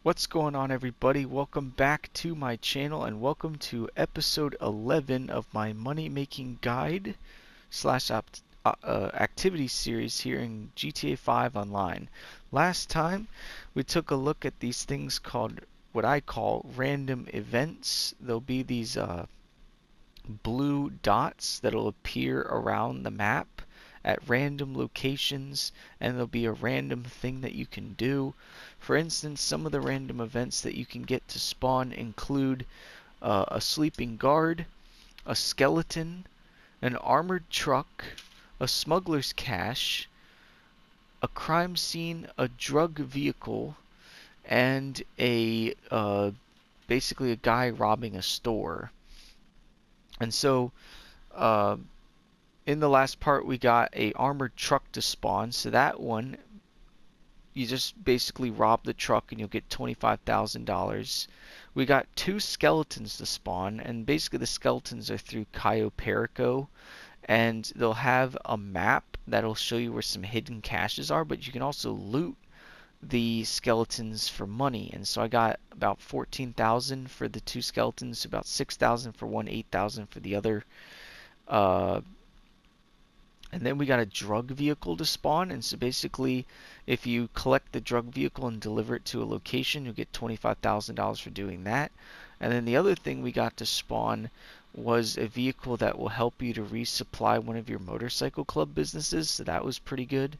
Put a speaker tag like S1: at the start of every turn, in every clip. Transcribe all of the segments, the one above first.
S1: What's going on, everybody? Welcome back to my channel and welcome to episode 11 of my money making guide slash activity series here in GTA 5 Online. Last time we took a look at these things called what I call random events. There'll be these blue dots that'll appear around the map at random locations, and there'll be a random thing that you can do. For instance, some of the random events that you can get to spawn include a sleeping guard, a skeleton, an armored truck, a smuggler's cache, a crime scene, a drug vehicle, and a basically a guy robbing a store. And so in the last part we got a armored truck to spawn, so that one you just basically rob the truck and you'll get $25,000. We got two skeletons to spawn, and basically the skeletons are through Cayo Perico, and they'll have a map that'll show you where some hidden caches are, but you can also loot the skeletons for money. And so I got about 14,000 for the two skeletons, about 6,000 for one, 8,000 for the other. And then we got a drug vehicle to spawn, and so basically if you collect the drug vehicle and deliver it to a location, you'll get $25,000 for doing that. And then the other thing we got to spawn was a vehicle that will help you to resupply one of your motorcycle club businesses, so that was pretty good.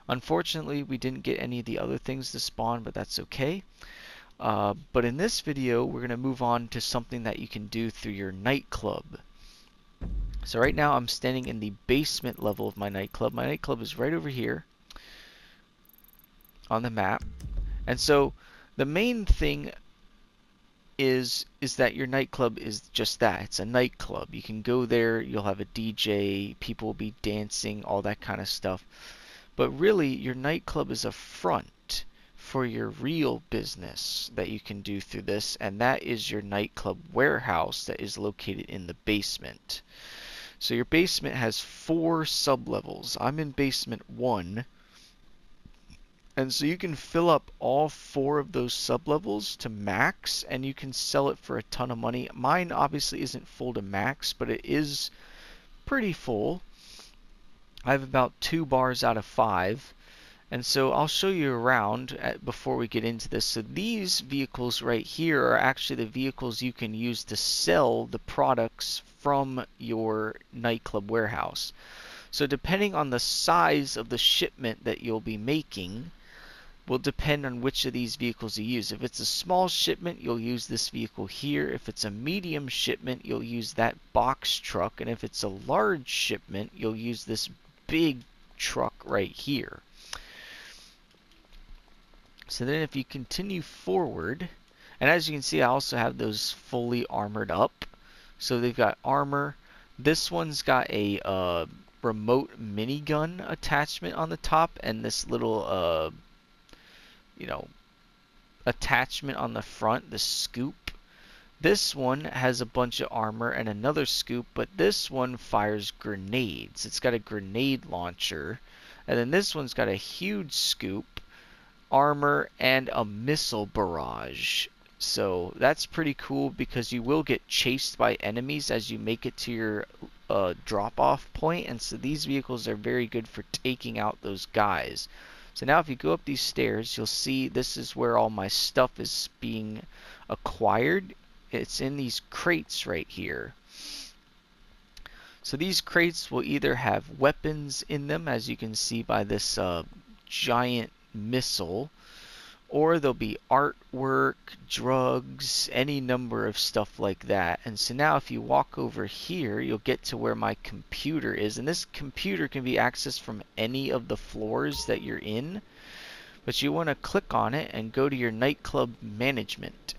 S1: Unfortunately, we didn't get any of the other things to spawn, but that's okay. But in this video, we're going to move on to something that you can do through your nightclub. So right now I'm standing in the basement level of my nightclub. My nightclub is right over here on the map. And so the main thing is that your nightclub is just that. It's a nightclub. You can go there, you'll have a DJ, people will be dancing, all that kind of stuff. But really, your nightclub is a front for your real business that you can do through this, and that is your nightclub warehouse that is located in the basement. So your basement has 4 sub-levels. I'm in basement 1. And so you can fill up all 4 of those sub-levels to max, and you can sell it for a ton of money. Mine obviously isn't full to max, but it is pretty full. I have about 2 bars out of 5. And so I'll show you around before we get into this. So these vehicles right here are actually the vehicles you can use to sell the products from your nightclub warehouse. So depending on the size of the shipment that you'll be making will depend on which of these vehicles you use. If it's a small shipment, you'll use this vehicle here. If it's a medium shipment, you'll use that box truck. And if it's a large shipment, you'll use this big truck right here. So then if you continue forward, and as you can see, I also have those fully armored up. So they've got armor. This one's got a remote minigun attachment on the top, and this little, attachment on the front, the scoop. This one has a bunch of armor and another scoop, but this one fires grenades. It's got a grenade launcher. And then this one's got a huge scoop, armor, and a missile barrage. So that's pretty cool because you will get chased by enemies as you make it to your drop-off point, and so these vehicles are very good for taking out those guys. So now if you go up these stairs, you'll see this is where all my stuff is being acquired. It's in these crates right here. So these crates will either have weapons in them, as you can see by this giant missile, or there'll be artwork, drugs, any number of stuff like that. And so now if you walk over here, you'll get to where my computer is, and this computer can be accessed from any of the floors that you're in, but you want to click on it and go to your nightclub management.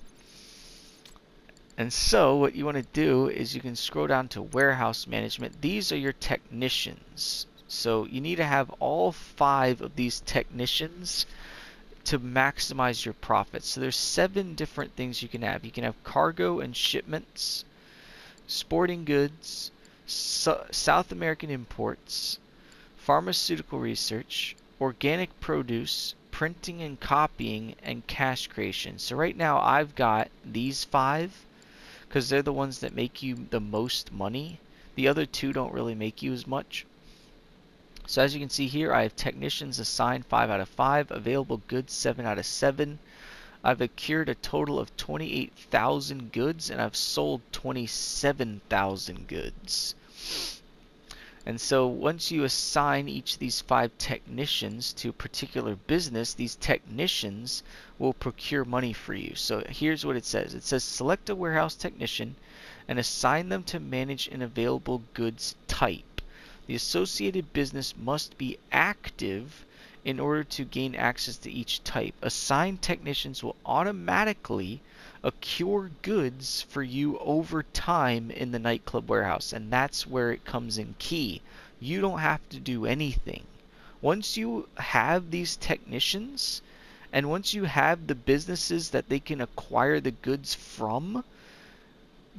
S1: And so what you want to do is you can scroll down to warehouse management. These are your technicians. So you need to have all 5 of these technicians to maximize your profits. So there's 7 different things you can have. You can have cargo and shipments, sporting goods, South American imports, pharmaceutical research, organic produce, printing and copying, and cash creation. So right now I've got these 5 because they're the ones that make you the most money. The other 2 don't really make you as much. So as you can see here, I have technicians assigned 5 out of 5, available goods 7 out of 7. I've accrued a total of 28,000 goods, and I've sold 27,000 goods. And so once you assign each of these 5 technicians to a particular business, these technicians will procure money for you. So here's what it says. It says select a warehouse technician and assign them to manage an available goods type. The associated business must be active in order to gain access to each type. Assigned technicians will automatically accrue goods for you over time in the nightclub warehouse, and that's where it comes in key. You don't have to do anything. Once you have these technicians, and once you have the businesses that they can acquire the goods from,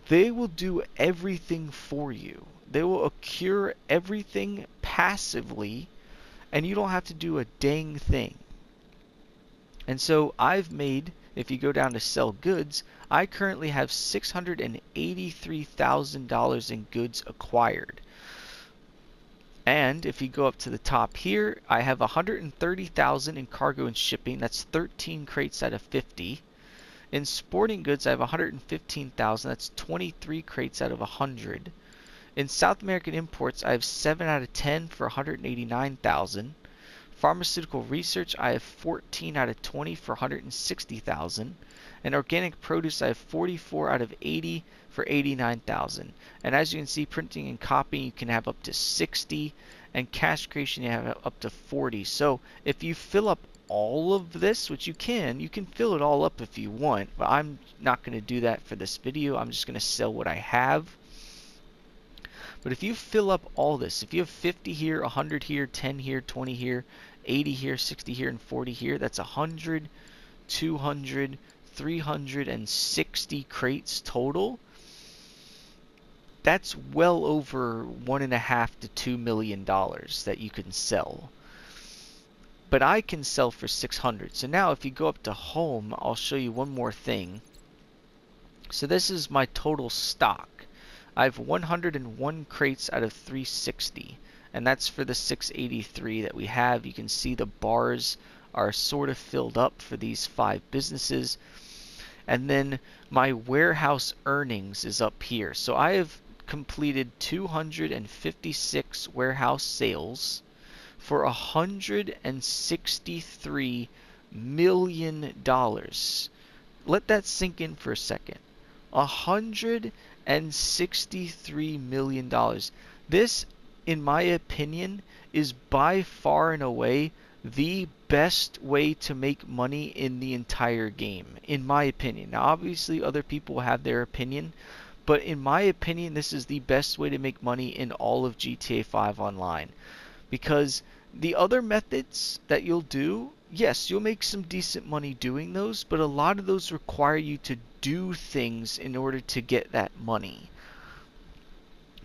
S1: they will do everything for you. They will accrue everything passively, and you don't have to do a dang thing. And so I've made, if you go down to sell goods, I currently have $683,000 in goods acquired. And if you go up to the top here, I have $130,000 in cargo and shipping. That's 13 crates out of 50. In sporting goods, I have $115,000. That's 23 crates out of 100. In South American imports, I have 7 out of 10 for $189,000. Pharmaceutical research, I have 14 out of 20 for $160,000. And organic produce, I have 44 out of 80 for $89,000. And as you can see, printing and copying, you can have up to 60. And cash creation, you have up to 40. So if you fill up all of this, which you can fill it all up if you want. But I'm not going to do that for this video. I'm just going to sell what I have. But if you fill up all this, if you have 50 here, 100 here, 10 here, 20 here, 80 here, 60 here, and 40 here, that's 100, 200, 360 crates total. That's well over $1.5 to $2 million that you can sell. But I can sell for 600. So now if you go up to home, I'll show you one more thing. So this is my total stock. I have 101 crates out of 360, and that's for the 683 that we have. You can see the bars are sort of filled up for these 5 businesses. And then my warehouse earnings is up here. So I have completed 256 warehouse sales for $163 million. Let that sink in for a second. $163 million. This, in my opinion, is by far and away the best way to make money in the entire game, in my opinion. Now, obviously, other people have their opinion, but in my opinion, this is the best way to make money in all of GTA 5 Online. Because the other methods that you'll do, yes, you'll make some decent money doing those, but a lot of those require you to do things in order to get that money.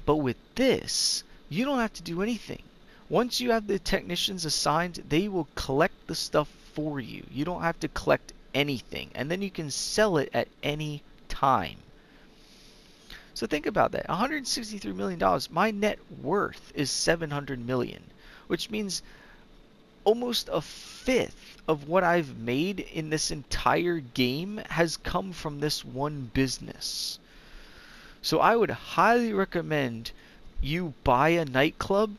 S1: But with this, you don't have to do anything. Once you have the technicians assigned, they will collect the stuff for you. You don't have to collect anything, and then you can sell it at any time. So think about that. $163 million. My net worth is $700 million, which means almost a fifth of what I've made in this entire game has come from this one business. So I would highly recommend you buy a nightclub,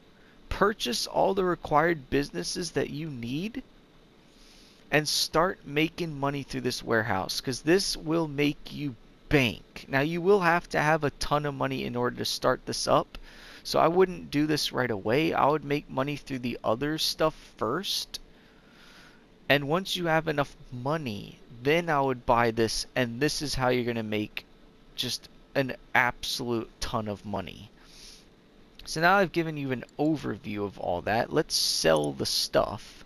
S1: purchase all the required businesses that you need, and start making money through this warehouse, because this will make you bank. Now, you will have to have a ton of money in order to start this up. So I wouldn't do this right away. I would make money through the other stuff first. And once you have enough money, then I would buy this. And this is how you're going to make just an absolute ton of money. So now I've given you an overview of all that. Let's sell the stuff.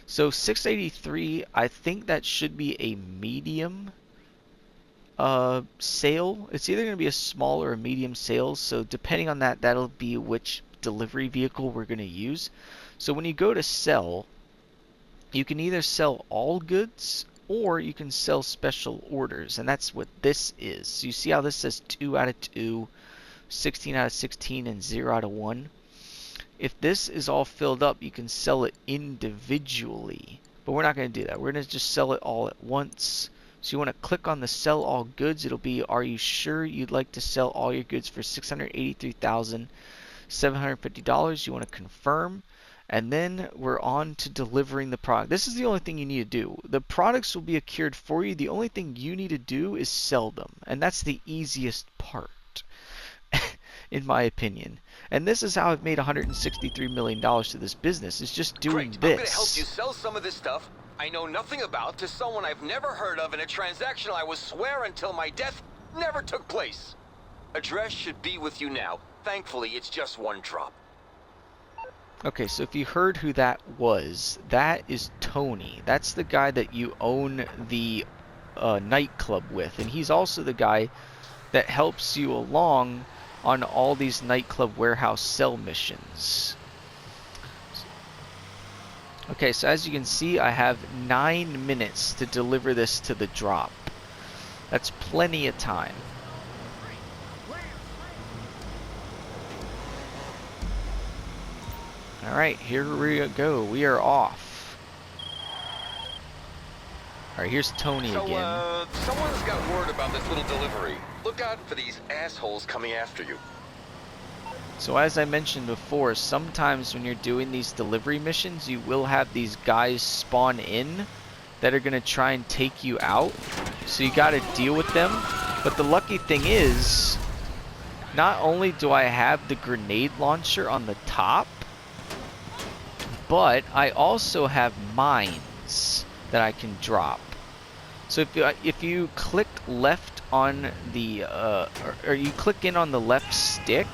S1: So 683, I think that should be a medium sale. It's either going to be a small or a medium sale, so depending on that, that'll be which delivery vehicle we're going to use. So when you go to sell, You can either sell all goods or you can sell special orders, and that's what this is. So you see how this says 2 out of 2, 16 out of 16, and 0 out of 1? If this is all filled up, you can sell it individually. But we're not going to do that. We're going to just sell it all at once. So you want to click on the sell all goods. It'll be, are you sure you'd like to sell all your goods for $683,750? You want to confirm. And then we're on to delivering the product. This is the only thing you need to do. The products will be accrued for you. The only thing you need to do is sell them. And that's the easiest part, in my opinion. And this is how I've made $163 million to this business. It's just doing
S2: Great.
S1: this.
S2: I'm going to help you sell some of this stuff I know nothing about to someone I've never heard of in a transaction I will swear until my death never took place. Address should be with you now. Thankfully, it's just one drop.
S1: Okay, so if you heard who that was, that is Tony. That's the guy that you own the nightclub with. And he's also the guy that helps you along on all these nightclub warehouse sell missions. Okay, so as you can see, I have 9 minutes to deliver this to the drop. That's plenty of time. Alright, here we go. We are off. Alright, here's Tony again.
S2: Someone's got word about this little delivery. Look out for these assholes coming after you.
S1: So as I mentioned before, sometimes when you're doing these delivery missions, you will have these guys spawn in that are going to try and take you out. So you got to deal with them. But the lucky thing is, not only do I have the grenade launcher on the top, but I also have mines that I can drop. So if you click left on the, or you click in on the left stick,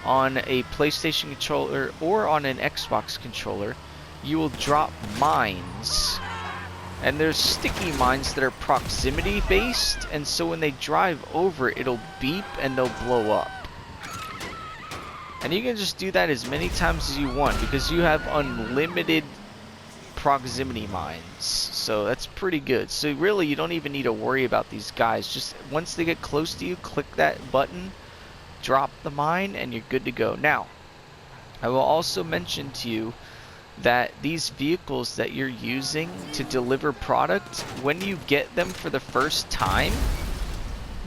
S1: on a PlayStation controller or on an Xbox controller, you will drop mines. And there's sticky mines that are proximity based, and so when they drive over, it'll beep and they'll blow up. And you can just do that as many times as you want because you have unlimited proximity mines. So that's pretty good. So really you don't even need to worry about these guys. Just once they get close to you, click that button, drop the mine, and you're good to go. Now, I will also mention to you that these vehicles that you're using to deliver product, when you get them for the first time,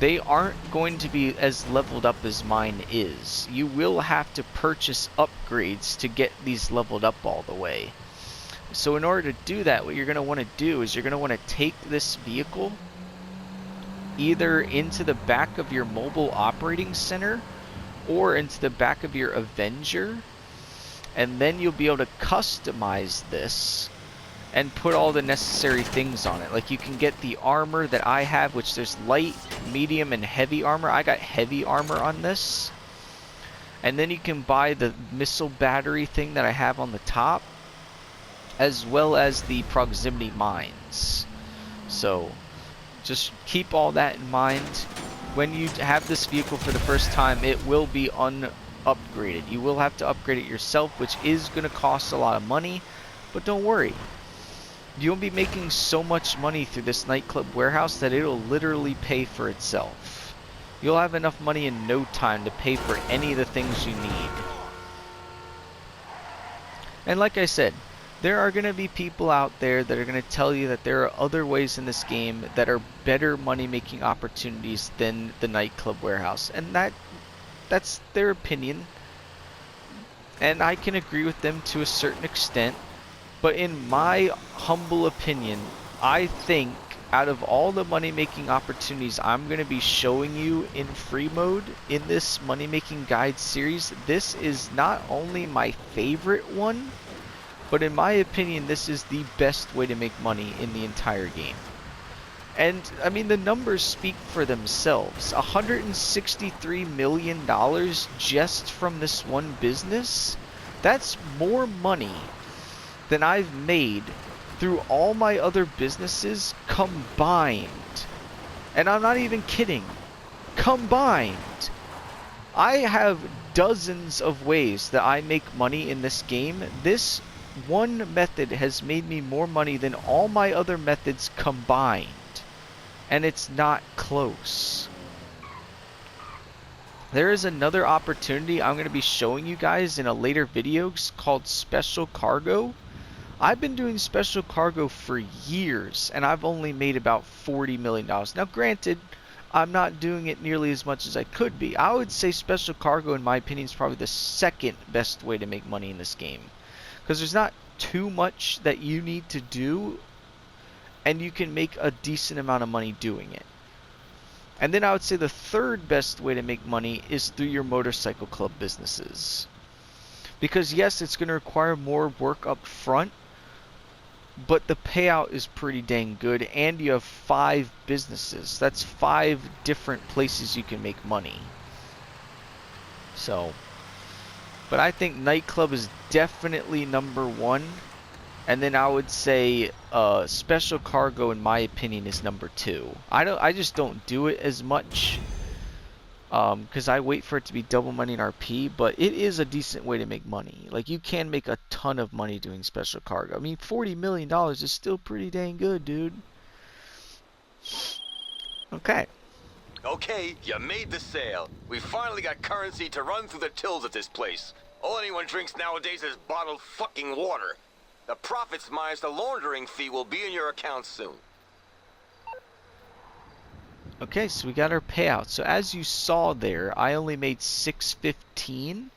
S1: they aren't going to be as leveled up as mine is. You will have to purchase upgrades to get these leveled up all the way. So in order to do that, what you're going to want to do is you're going to want to take this vehicle either into the back of your mobile operating center or into the back of your Avenger, and then you'll be able to customize this and put all the necessary things on it. Like you can get the armor that I have, which there's light, medium, and heavy armor. I got heavy armor on this. And then you can buy the missile battery thing that I have on the top, as well as the proximity mines. So just keep all that in mind. When you have this vehicle for the first time, it will be upgraded. You will have to upgrade it yourself, which is going to cost a lot of money, but don't worry. You'll be making so much money through this nightclub warehouse that it'll literally pay for itself. You'll have enough money in no time to pay for any of the things you need. And like I said, there are going to be people out there that are going to tell you that there are other ways in this game that are better money-making opportunities than the nightclub warehouse. And that's their opinion. And I can agree with them to a certain extent. But in my humble opinion, I think out of all the money-making opportunities I'm going to be showing you in free mode in this money-making guide series, this is not only my favorite one, but in my opinion, this is the best way to make money in the entire game. And, I mean, the numbers speak for themselves. $163 million just from this one business? That's more money than I've made through all my other businesses combined. And I'm not even kidding. Combined. I have dozens of ways that I make money in this game. This one method has made me more money than all my other methods combined. And it's not close. There is another opportunity I'm going to be showing you guys in a later video called Special Cargo. I've been doing Special Cargo for years, and I've only made about $40 million. Now, granted, I'm not doing it nearly as much as I could be. I would say Special Cargo, in my opinion, is probably the second best way to make money in this game. Because there's not too much that you need to do, and you can make a decent amount of money doing it. And then I would say the third best way to make money is through your motorcycle club businesses. Because yes, it's going to require more work up front, but the payout is pretty dang good, and you have 5 businesses. That's 5 different places you can make money. So, but I think Nightclub is definitely number 1. And then I would say Special Cargo, in my opinion, is number 2. I just don't do it as much because I wait for it to be double money in RP. But it is a decent way to make money. Like, you can make a ton of money doing Special Cargo. I mean, $40 million is still pretty dang good, dude. Okay.
S2: Okay, you made the sale. We finally got currency to run through the tills at this place. All anyone drinks nowadays is bottled fucking water. The profits minus the laundering fee will be in your account soon.
S1: Okay, so we got our payout. So as you saw there, I only made $615,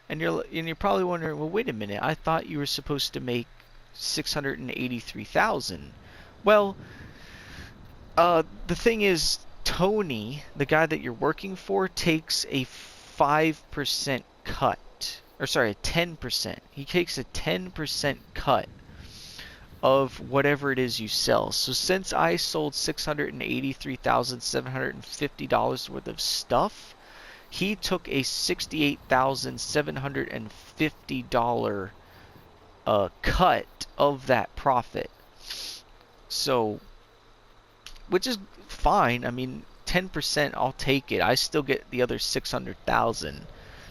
S1: and you're probably wondering, well, wait a minute, I thought you were supposed to make $683,000. Well, the thing is, Tony, the guy that you're working for, takes a 5% cut. Or sorry, a 10%. He takes a 10% cut of whatever it is you sell. So since I sold $683,750 worth of stuff, he took a $68,750 cut of that profit. So, which is fine. I mean, 10%, I'll take it. I still get the other $600,000.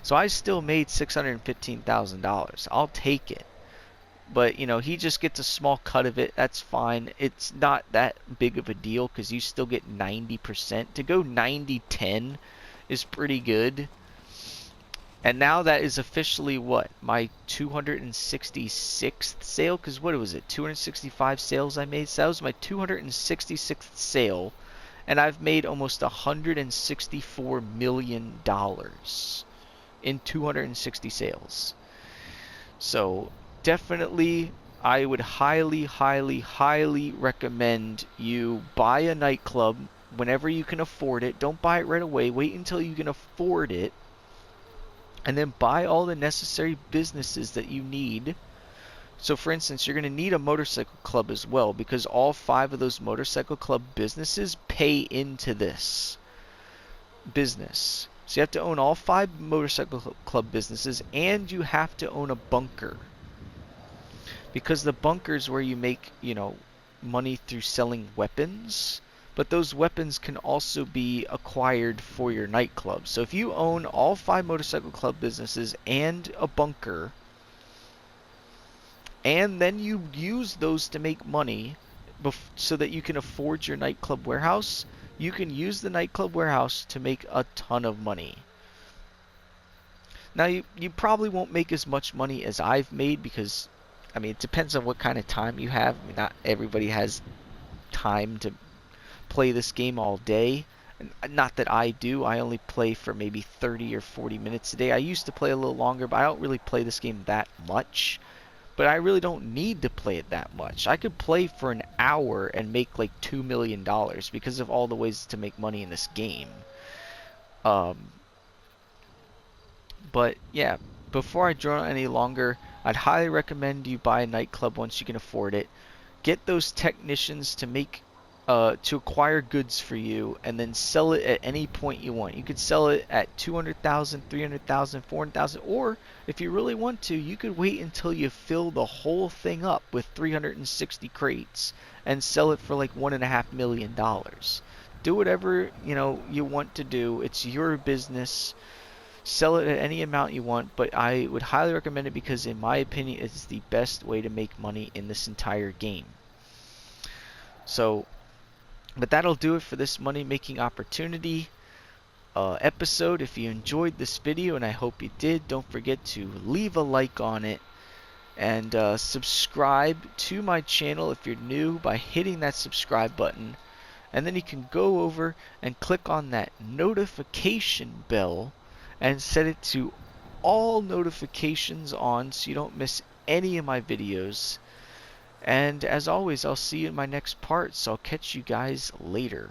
S1: So I still made $615,000. I'll take it. But, you know, he just gets a small cut of it. That's fine. It's not that big of a deal because you still get 90%. To go 90-10 is pretty good. And now that is officially what? My 266th sale? Because what was it? 265 sales I made? So that was my 266th sale. And I've made almost $164 million in 260 sales. So definitely I would highly recommend you buy a Nightclub whenever you can afford it. Don't buy it right away. Wait until you can afford it, and then buy all the necessary businesses that you need. So for instance, you're going to need a motorcycle club as well, because all 5 of those motorcycle club businesses pay into this business. So you have to own all 5 motorcycle club businesses, and you have to own a bunker. Because the bunker is where you make, you know, money through selling weapons. But those weapons can also be acquired for your nightclub. So if you own all 5 motorcycle club businesses and a bunker, and then you use those to make money so that you can afford your nightclub warehouse, you can use the nightclub warehouse to make a ton of money. Now, you probably won't make as much money as I've made because, I mean, it depends on what kind of time you have. I mean, not everybody has time to play this game all day. Not that I do. I only play for maybe 30 or 40 minutes a day. I used to play a little longer, but I don't really play this game that much. But I really don't need to play it that much. I could play for an hour and make like $2 million because of all the ways to make money in this game. But yeah, before I drone on any longer, I'd highly recommend you buy a Nightclub once you can afford it. Get those technicians to make to acquire goods for you, and then sell it at any point you want. You could sell it at 200,000, 300,000, 400,000, or if you really want to, you could wait until you fill the whole thing up with 360 crates and sell it for like $1.5 million. Do whatever, you know, you want to do. It's your business. Sell it at any amount you want, but I would highly recommend it because in my opinion it's the best way to make money in this entire game. So, but that'll do it for this money making opportunity episode. If you enjoyed this video, and I hope you did, don't forget to leave a like on it and subscribe to my channel if you're new by hitting that subscribe button. And then you can go over and click on that notification bell and set it to all notifications on so you don't miss any of my videos. And as always, I'll see you in my next part, so I'll catch you guys later.